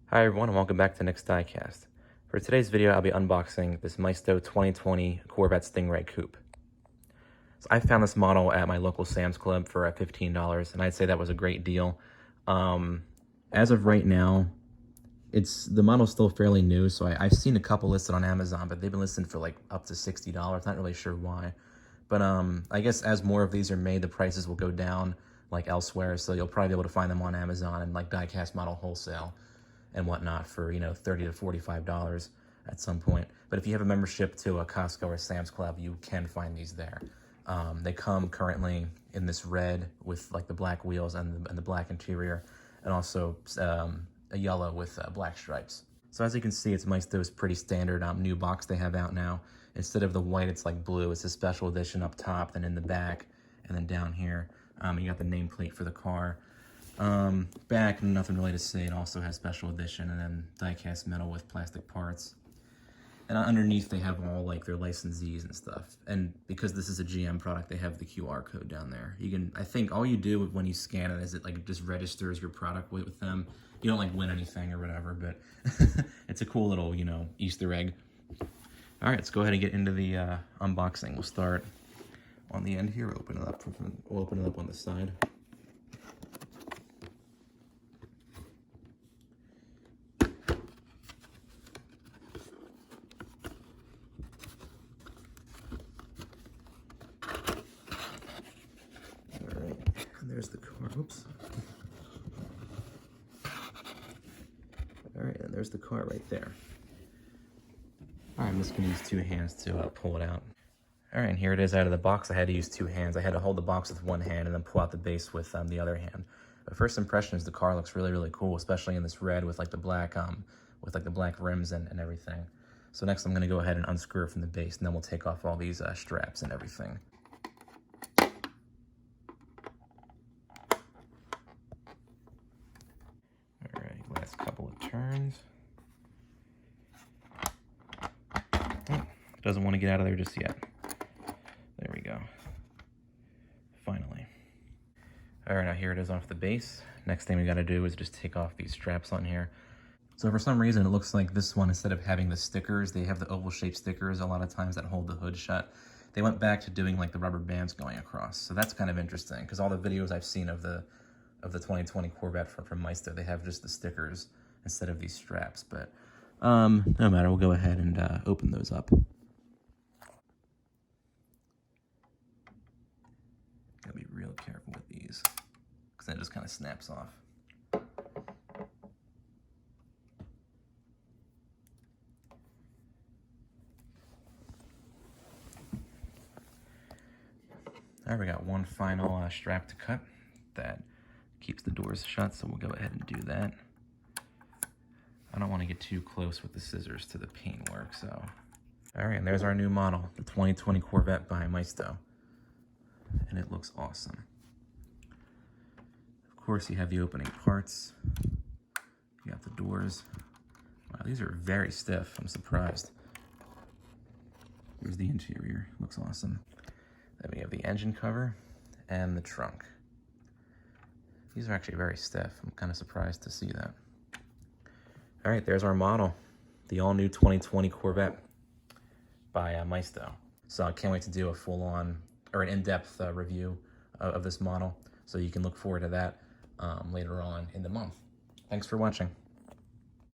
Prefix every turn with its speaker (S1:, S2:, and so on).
S1: Hi everyone and welcome back to Nick's Diecast. For today's video, I'll be unboxing this Maisto 2020 Corvette Stingray Coupe. So I found this model at my local Sam's Club for $15, and I'd say that was a great deal. As of right now, the model's still fairly new, so I've seen a couple listed on Amazon, but they've been listed for like up to $60. Not really sure why. But I guess as more of these are made, the prices will go down like elsewhere, so you'll probably be able to find them on Amazon and like diecast model wholesale and whatnot for, $30 to $45 at some point. But if you have a membership to a Costco or Sam's Club, you can find these there. They come currently in this red with like the black wheels and the black interior, and also a yellow with black stripes. So as you can see, it's Maisto's pretty standard new box they have out now. Instead of the white, it's like blue. It's a special edition up top, then in the back, and then down here, you got the nameplate for the car. Back, nothing really to say. It also has special edition and then die-cast metal with plastic parts. And underneath they have all like their licensees and stuff. And because this is a GM product, they have the QR code down there. I think all you do when you scan it is it like just registers your product with them. You don't like win anything or whatever, but it's a cool little, Easter egg. All right, let's go ahead and get into the unboxing. We'll start on the end here. We'll open it up on the side. There's the car. Oops. All right, and there's the car right there. All right, I'm just gonna use two hands to pull it out. All right, and here it is out of the box. I had to use two hands. I had to hold the box with one hand and then pull out the base with the other hand. But first impression is the car looks really, really cool, especially in this red with like the black rims and everything. So next I'm gonna go ahead and unscrew it from the base, and then we'll take off all these straps and everything. Last couple of turns. Oh, doesn't want to get out of there just yet. There we go. Finally. All right, now here it is off the base. Next thing we got to do is just take off these straps on here. So for some reason, it looks like this one, instead of having the stickers, they have the oval-shaped stickers a lot of times that hold the hood shut. They went back to doing like the rubber bands going across. So that's kind of interesting, because all the videos I've seen of the 2020 Corvette from Maisto, they have just the stickers instead of these straps. But no matter, we'll go ahead and open those up. Gotta be real careful with these, because that just kind of snaps off. All right, we got one final strap to cut that keeps the doors shut, so we'll go ahead and do that. I don't want to get too close with the scissors to the paintwork, so. All right, and there's our new model, the 2020 Corvette by Maisto. And it looks awesome. Of course, you have the opening parts. You got the doors. Wow, these are very stiff. I'm surprised. Here's the interior. Looks awesome. Then we have the engine cover and the trunk. These are actually very stiff. I'm kind of surprised to see that. All right, there's our model, the all-new 2020 Corvette by Maisto. So I can't wait to do a full-on or an in-depth review of this model. So you can look forward to that later on in the month. Thanks for watching.